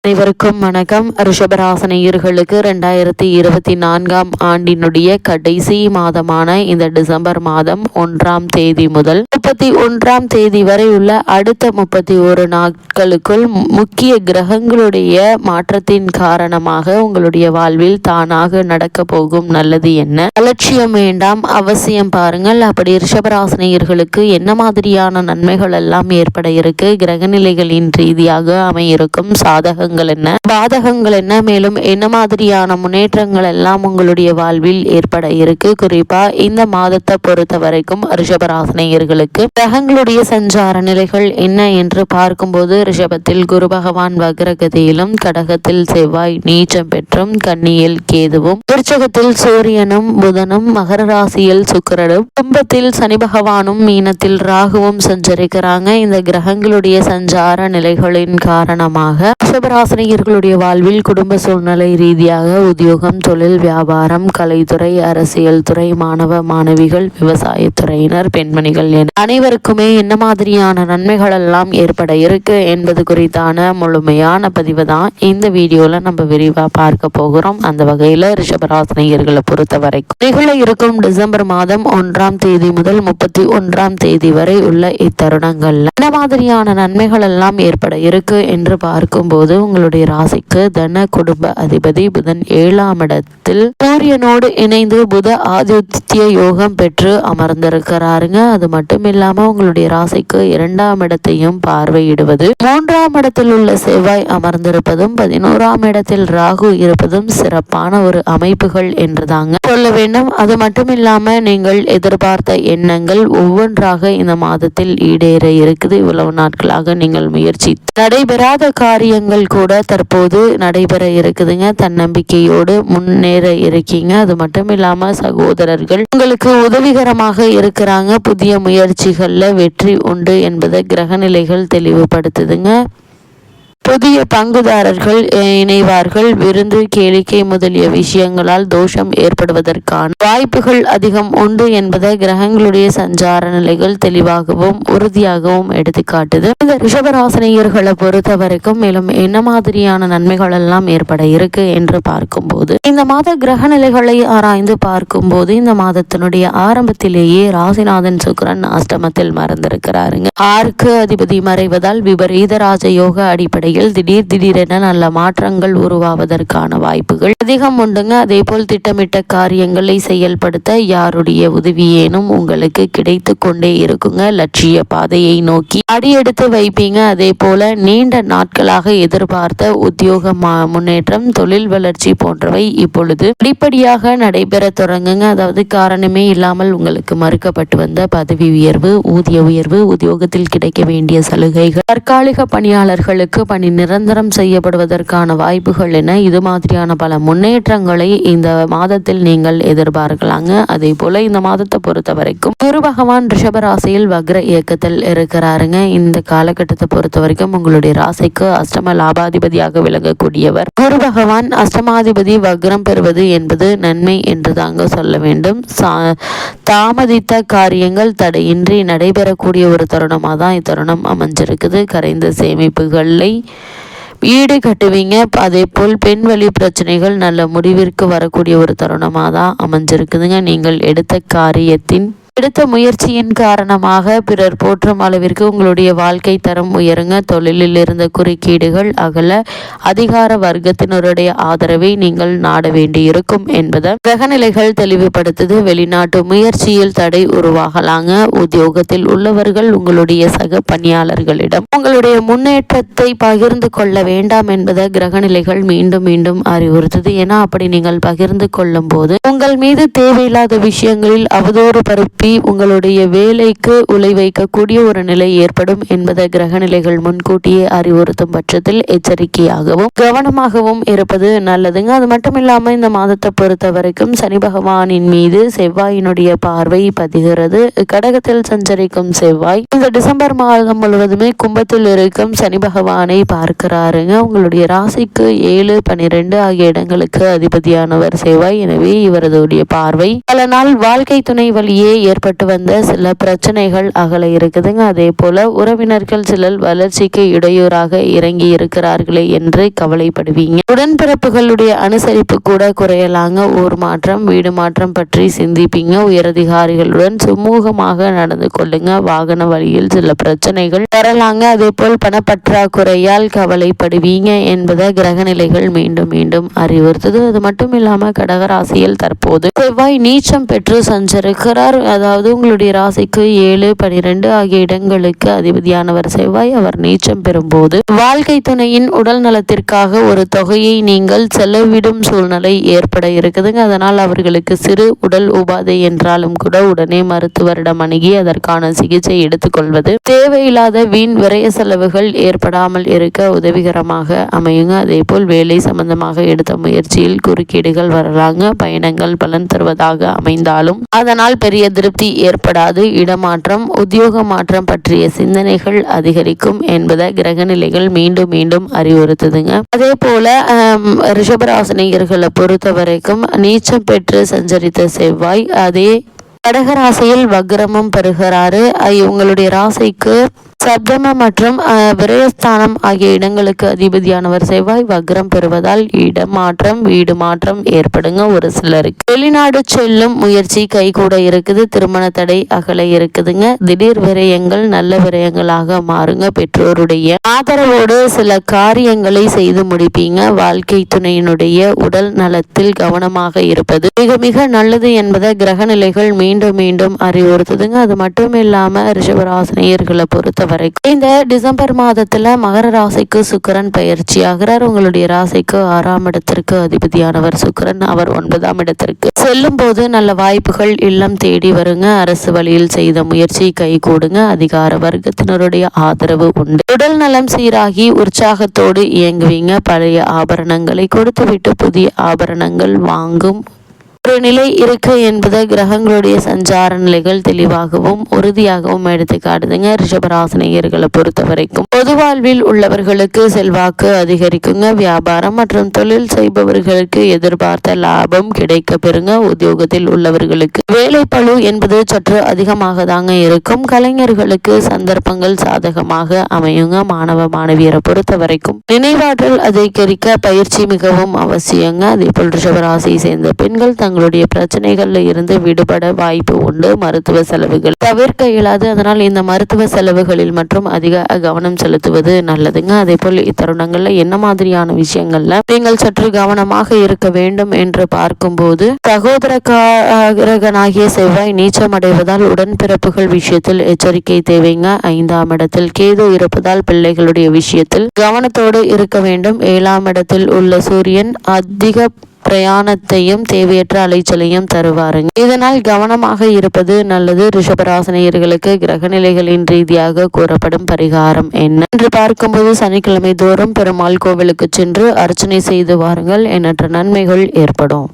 அனைவருக்கும் வணக்கம். ரிஷபராசினியர்களுக்கு 2024 ஆண்டினுடைய கடைசி மாதமான இந்த டிசம்பர் மாதம் 1ஆம் தேதி முதல் 31ஆம் தேதி வரை உள்ள அடுத்த 31 நாட்களுக்குள் முக்கிய கிரகங்களுடைய மாற்றத்தின் காரணமாக உங்களுடைய வாழ்வில் தானாக நடக்க போகும் நல்லது என்ன? அலட்சியம் வேண்டாம், அவசியம் பாருங்கள். அப்படி ரிஷபராசினியர்களுக்கு என்ன மாதிரியான நன்மைகள் எல்லாம் ஏற்பட இருக்கு, கிரகநிலைகளின் ரீதியாக அமையிருக்கும் சாதகங்கள் என்ன, பாதகங்கள் என்ன, மேலும் என்ன மாதிரியான முன்னேற்றங்கள் எல்லாம் உங்களுடைய வாழ்வில் ஏற்பட இருக்கு. குறிப்பா இந்த மாதத்தை பொறுத்த வரைக்கும் ரிஷபராசினியர்களுக்கு கிரகங்களுடைய சஞ்சார நிலைகள் என்ன என்று பார்க்கும்போது, ரிஷபத்தில் குரு பகவான் வக்ரகதியிலும், கடகத்தில் செவ்வாய் நீச்சம் பெற்றும், கன்னியில் கேதுவும், விருச்சகத்தில் சூரியனும் புதனும், மகர ராசியில் சுக்கிரனும், கும்பத்தில் சனி பகவானும், மீனத்தில் ராகுவும் சஞ்சரிக்கிறாங்க. இந்த கிரகங்களுடைய சஞ்சார நிலைகளின் காரணமாக ரிஷபராசினியர்களுடைய வாழ்வில் குடும்ப சூழ்நிலை ரீதியாக உத்தியோகம், தொழில், வியாபாரம், கலைத்துறை, அரசியல் துறை, மாணவ மாணவிகள், விவசாயத்துறையினர், பெண்மணிகள் என அனைவருக்குமே என்ன மாதிரியான நன்மைகள் எல்லாம் ஏற்பட இருக்கு என்பது குறித்தான முழுமையான பதிவு தான் இந்த வீடியோல நம்ம விரிவா பார்க்க போகிறோம். அந்த வகையில ரிஷபராசினியர்களை பொறுத்த வரைக்கும் நிகழ இருக்கும் டிசம்பர் மாதம் 1ஆம் தேதி முதல் 31ஆம் தேதி வரை உள்ள இத்தருணங்கள்ல என்ன மாதிரியான நன்மைகள் எல்லாம் ஏற்பட இருக்கு என்று பார்க்கும்போது, உங்களுடைய ராசிக்கு தன குடும்ப அதிபதி புதன் 7ஆம் இடத்தில் சூரியனோடு இணைந்து புத ஆதித்ய யோகம் பெற்று அமர்ந்திருக்கிறாருங்க. அது மட்டும் இல்லாம உங்களுடைய ராசிக்கு 2ஆம் இடத்தையும் பார்வையிடுவது, 3ஆம் இடத்தில் உள்ள செவ்வாய் அமர்ந்திருப்பதும், 11ஆம் இடத்தில் ராகு இருப்பதும் சிறப்பான ஒரு அமைப்புகள் என்றுதாங்க சொல்ல வேண்டும். அது மட்டும் இல்லாம நீங்கள் எதிர்பார்த்த எண்ணங்கள் ஒவ்வொன்றாக இந்த மாதத்தில் ஈடேற இருக்குது. இவ்வளவு நாட்களாக நீங்கள் முயற்சி நடைபெறாத காரியங்கள் கூட தற்போது நடைபெற இருக்குதுங்க. தன்னம்பிக்கையோடு முன்னேற இருக்கீங்க. அது மட்டும் இல்லாம சகோதரர்கள் உங்களுக்கு உதவிகரமாக இருக்கிறாங்க. புதிய முயற்சிகள்ல வெற்றி உண்டு என்பதை கிரகநிலைகள் தெளிவுபடுத்துதுங்க. புதிய பங்குதாரர்கள் இணைவார்கள். விருந்து, கேளிக்கை முதலிய விஷயங்களால் தோஷம் ஏற்படுவதற்கான வாய்ப்புகள் அதிகம் உண்டு என்பதை கிரகங்களுடைய சஞ்சார நிலைகள் தெளிவாகவும் உறுதியாகவும் எடுத்துக்காட்டுது. இந்த ரிஷபராசினியர்களை பொறுத்த வரைக்கும் மேலும் என்ன மாதிரியான நன்மைகள் எல்லாம் ஏற்பட இருக்கு என்று பார்க்கும்போது, இந்த மாத கிரக நிலைகளை ஆராய்ந்து பார்க்கும்போது, இந்த மாதத்தினுடைய ஆரம்பத்திலேயே ராசிநாதன் சுக்கிரன் அஷ்டமத்தில் மறந்திருக்கிறாருங்க. 6க்கு அதிபதி மறைவதால் விபரீத ராஜயோக அடிப்படை திடீரென நல்ல மாற்றங்கள் உருவாவதற்கான வாய்ப்புகள் அதிகம் உண்டுங்க. அதே போல் திட்டமிட்ட காரியங்களை செயல்படுத்த யாருடைய உதவியேனும் உங்களுக்கு கிடைத்து கொண்டே இருக்குங்க. லட்சிய பாதையை நோக்கி அடியெடுத்து வைப்பீங்க. அதே போல நீண்ட நாட்களாக எதிர்பார்த்த உத்தியோக முன்னேற்றம், தொழில் வளர்ச்சி போன்றவை இப்பொழுது படிப்படியாக நடைபெற தொடங்குங்க. அதாவது காரணமே இல்லாமல் உங்களுக்கு மறுக்கப்பட்டு வந்த பதவி உயர்வு, ஊதிய உயர்வு, உத்தியோகத்தில் கிடைக்க வேண்டிய சலுகைகள், தற்காலிக பணியாளர்களுக்கு பணி நிரந்தரம் செய்யப்படுவதற்கான வாய்ப்புகள் என இது மாதிரியான பல முன்னேற்றங்களை இந்த மாதத்தில் நீங்கள் எதிர்பார்க்கலாங்க. அதே போல இந்த மாதத்தை பொறுத்த வரைக்கும் குரு பகவான் ரிஷபராசியில் வக்ர இயக்கத்தில் இருக்கிறாருங்க. இந்த காலகட்டத்தை பொறுத்த வரைக்கும் உங்களுடைய ராசிக்கு அஷ்டம லாபாதிபதியாக விளங்கக்கூடியவர் குரு பகவான். அஷ்டமாதிபதி வக்ரம் பெறுவது என்பது நன்மை என்று தாங்க சொல்ல வேண்டும். தாமதித்த காரியங்கள் தடையின்றி நடைபெறக்கூடிய ஒரு தருணமாக தான் இத்தருணம் அமைஞ்சிருக்குது. கரைந்த சேமிப்புகளை ஈடு கட்டுவீங்க. அதே போல் பெண் வழி பிரச்சனைகள் நல்ல முடிவிற்கு வரக்கூடிய ஒரு தருணமாக தான் அமைஞ்சிருக்குதுங்க. நீங்கள் எடுத்த முயற்சியின் காரணமாக பிறர் போற்றும் அளவிற்கு உங்களுடைய வாழ்க்கை தரம் உயருங்க. தொழிலில் இருந்த குறுக்கீடுகள் அகல, அதிகார வர்க்கத்தினருடைய ஆதரவை நீங்கள் நாட வேண்டி இருக்கும் என்பதை கிரகநிலைகள் தெளிவுபடுத்துது. வெளிநாட்டு முயற்சியில் தடை உருவாகலாங்க. உத்தியோகத்தில் உள்ளவர்கள் உங்களுடைய சக பணியாளர்களிடம் உங்களுடைய முன்னேற்றத்தை பகிர்ந்து கொள்ள வேண்டாம் என்பதை கிரகநிலைகள் மீண்டும் மீண்டும் அறிவுறுத்துது. ஏன்னா அப்படி நீங்கள் பகிர்ந்து கொள்ளும் போது உங்கள் மீது தேவையில்லாத விஷயங்களில் அவதூறு பரப்பி உங்களுடைய வேலைக்கு உலை வைக்கக்கூடிய ஒரு நிலை ஏற்படும் என்பதை கிரகநிலைகள் முன்கூட்டியே அறிவுறுத்தும் பட்சத்தில் எச்சரிக்கையாகவும் கவனமாகவும் இருப்பது நல்லதுங்க. அது மட்டும் இல்லாம இந்த மாதத்தை பொறுத்த வரைக்கும் சனி பகவானின் மீது செவ்வாயினுடைய பார்வை பதிகிறது. கடகத்தில் சஞ்சரிக்கும் செவ்வாய் இந்த டிசம்பர் மாதம் முழுவதுமே கும்பத்தில் இருக்கும் சனி பகவானை பார்க்கிறாருங்க. உங்களுடைய ராசிக்கு 7, 12 ஆகிய இடங்களுக்கு அதிபதியானவர் செவ்வாய். எனவே இவரதுடைய பார்வை பல நாள் வாழ்க்கை துணை வழியே ஏற்பட்டு வந்த சில பிரச்சனைகள் அகல இருக்குதுங்க. அதே போல உறவினர்கள் சிலர் வளர்ச்சிக்கு இடையூறாக இறங்கி இருக்கிறார்களே என்று கவலைப்படுவீங்க. உடன்பிறப்புகளுடைய அனுசரிப்பு கூட குறையலாங்க. ஊர் மாற்றம், வீடு மாற்றம் பற்றி சிந்திப்பீங்க. உயரதிகாரிகளுடன் சுமூகமாக நடந்து கொள்ளுங்க. வாகன வழியில் சில பிரச்சனைகள் வரலாங்க. அதே போல் பணப்பற்றாக்குறையால் கவலைப்படுவீங்க என்பதை கிரகநிலைகள் மீண்டும் மீண்டும் அறிவுறுத்துது. அது மட்டும் இல்லாம கடகராசியில் தற்போது செவ்வாய் நீச்சம் பெற்று சஞ்சரிக்கிறார். அதாவது உங்களுடைய ராசிக்கு 7, 12 ஆகிய இடங்களுக்கு அதிபதியானவர் செவ்வாய். அவர் நீச்சம் பெறும்போது வாழ்க்கை துணையின் உடல் நலத்திற்காக ஒரு தொகையை நீங்கள் செலவிடும் சூழ்நிலை ஏற்பட இருக்குதுங்க. அதனால் அவர்களுக்கு சிறு உடல் உபாதை என்றாலும் கூட உடனே மருத்துவரிடம் அணுகி அதற்கான சிகிச்சை எடுத்துக்கொள்வது தேவையில்லாத வீண் விரய செலவுகள் ஏற்படாமல் இருக்க உதவிகரமாக அமையுங்க. அதே போல் வேலை சம்பந்தமாக எடுத்த முயற்சியில் குறுக்கீடுகள் வரலாங்க. பயணங்கள் பலன் தருவதாக அமைந்தாலும் அதனால் பெரிய திருப்தி ஏற்படாது. இடமாற்றம், உத்தியோக மாற்றம் பற்றிய சிந்தனைகள் அதிகரிக்கும் என்பதை கிரகநிலைகள் மீண்டும் மீண்டும் அறிவுறுத்துதுங்க. அதே போல ரிஷபராசினியர்களை பொறுத்த வரைக்கும் நீச்சம் பெற்று சஞ்சரித்த செவ்வாய் அதே கடகராசியில் வக்ரமும் பெறுகிறாரு. உங்களுடைய ராசிக்கு சப்தம மற்றும் விரயஸ்தானம் ஆகிய இடங்களுக்கு அதிபதியானவர் செவ்வாய் வக்ரம் பெறுவதால் இடமாற்றம், வீடு மாற்றம் ஏற்படுங்க. ஒரு சிலருக்கு வெளிநாடு செல்லும் முயற்சி கைகூட இருக்குது. திருமண தடை அகல இருக்குதுங்க. திடீர் விரயங்கள் நல்ல விரயங்களாக மாறுங்க. பெற்றோருடைய ஆதரவோடு சில காரியங்களை செய்து முடிப்பீங்க. வாழ்க்கை துணையினுடைய உடல் நலத்தில் கவனமாக இருப்பது மிக மிக நல்லது என்பதை கிரகநிலைகள் மீண்டும் மீண்டும் அறிவுறுத்துதுங்க. அது மட்டும் இல்லாம ரிஷபராசினியர்களை பொறுத்தவரை இந்த டிசம்பர் மாதத்துல மகர ராசிக்கு சுக்கிரன் பயிற்சி ஆகிறார். உங்களுடைய ராசிக்கு 6ஆம் இடத்திற்கு அதிபதியானவர் சுக்கிரன். அவர் 9ஆம் இடத்திற்கு செல்லும் போது நல்ல வாய்ப்புகள் இல்லம் தேடி வருங்க. அரசு வழியில் செய்த முயற்சி கை கூடுங்க. அதிகார வர்க்கத்தினருடைய ஆதரவு உண்டு. உடல் நலம் சீராகி உற்சாகத்தோடு இயங்குவீங்க. பழைய ஆபரணங்களை கொடுத்துவிட்டு புதிய ஆபரணங்கள் வாங்கும் ஒரு நிலை இருக்கு என்பது கிரகங்களுடைய சஞ்சார நிலைகள் தெளிவாகவும் உறுதியாகவும் எடுத்து காட்டுதுங்க. ரிஷபராசினியர்களை பொறுத்த வரைக்கும் பொது வாழ்வில் உள்ளவர்களுக்கு செல்வாக்கு அதிகரிக்குங்க. வியாபாரம் மற்றும் தொழில் செய்பவர்களுக்கு எதிர்பார்த்த லாபம் கிடைக்க பெறுங்க. உத்தியோகத்தில் உள்ளவர்களுக்கு வேலை பளு என்பது சற்று அதிகமாக தாங்க இருக்கும். கலைஞர்களுக்கு சந்தர்ப்பங்கள் சாதகமாக அமையுங்க. மாணவ மாணவியரை பொறுத்த வரைக்கும் நினைவாற்றல் அதிகரிக்க பயிற்சி மிகவும் அவசியங்க. அதே போல் ரிஷபராசியை சேர்ந்த பெண்கள் தங்களுடைய பிரச்சனைகள்ல இருந்து விடுபட வாய்ப்பு உண்டு. மருத்துவ செலவுகள் தவிர்க்க இயலாது. அதனால் இந்த மருத்துவ செலவுகளில் மற்றும் அதிக கவனம் செலுத்துவது நல்லதுங்க. அதே போல் இத்தருணங்கள்ல என்ன மாதிரியான விஷயங்கள்ல நீங்கள் சற்று கவனமாக இருக்க வேண்டும் என்று பார்க்கும்போது சகோதரனாகிய செவ்வாய் நீச்சம் அடைவதால் உடன்பிறப்புகள் விஷயத்தில் எச்சரிக்கை தேவைங்க. 5ஆம் இடத்தில் கேது இருப்பதால் பிள்ளைகளுடைய விஷயத்தில் கவனத்தோடு இருக்க வேண்டும். 7ஆம் இடத்தில் உள்ள சூரியன் அதிக பிரயாணத்தையும் தேவையற்ற அலைச்சலையும் தருவாருங்க. இதனால் கவனமாக இருப்பது நல்லது. ரிஷபராசினியர்களுக்கு கிரகநிலைகளின் ரீதியாக கூறப்படும் பரிகாரம் என்ன என்று பார்க்கும்போது சனிக்கிழமை தோறும் பெருமாள் கோவிலுக்கு சென்று அர்ச்சனை செய்து வாருங்கள். எண்ணற்ற நன்மைகள் ஏற்படும்.